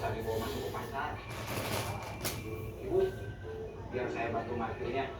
bisa dibawa masuk ke pasar. Ibu, biar saya bantu markirnya.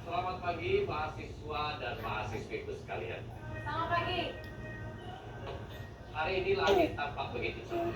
Selamat pagi mahasiswa dan mahasiswiku sekalian. Selamat pagi. Hari ini langit tampak begitu cerah.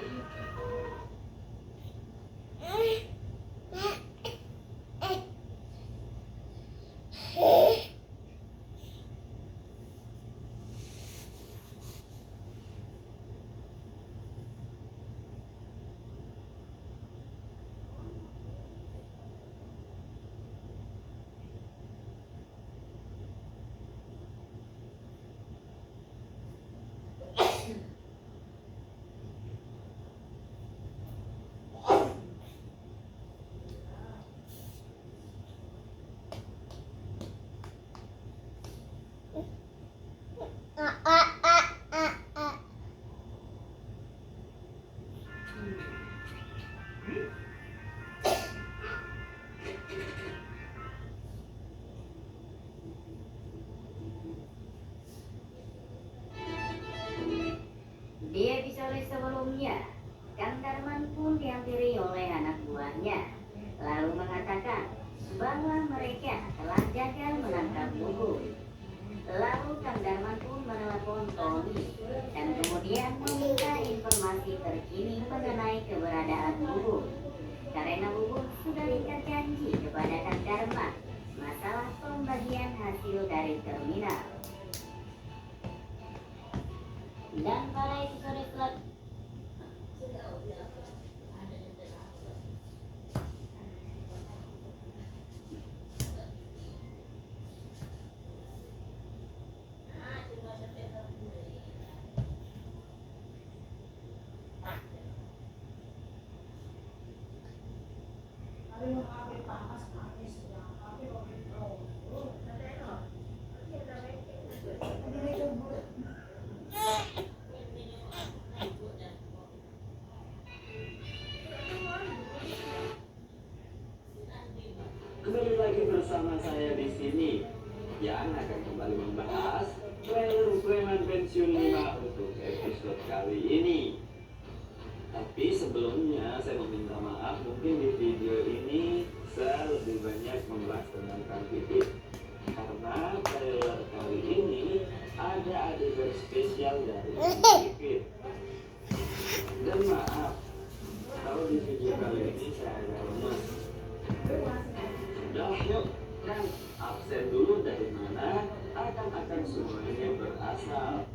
Di episode sebelumnya, Kang Darman pun dihampiri oleh anak buahnya, lalu mengatakan bahwa mereka telah gagal menangkap Bubun. Lalu Kang Darman pun menelepon Tony dan kemudian meminta informasi terkini mengenai keberadaan Bubun. Karena Bubun sudah ikat janji kepada Kang Darman masalah pembagian hasil dari terminal. Dan pada episode selanjutnya Kembali lagi bersama saya di sini yang akan kembali membahas trailer Preman Pensiun 5 untuk episode kali ini. Tapi sebelumnya saya meminta maaf, mungkin di video ini saya lebih banyak membahas tentang Kang Pipit karena trailer kali ini ada adegan spesial dari Kang Pipit. Dan maaf kalau di video kali ini saya agak lemas. Sudah yuk, kan absen dulu dari mana akan semuanya berasal.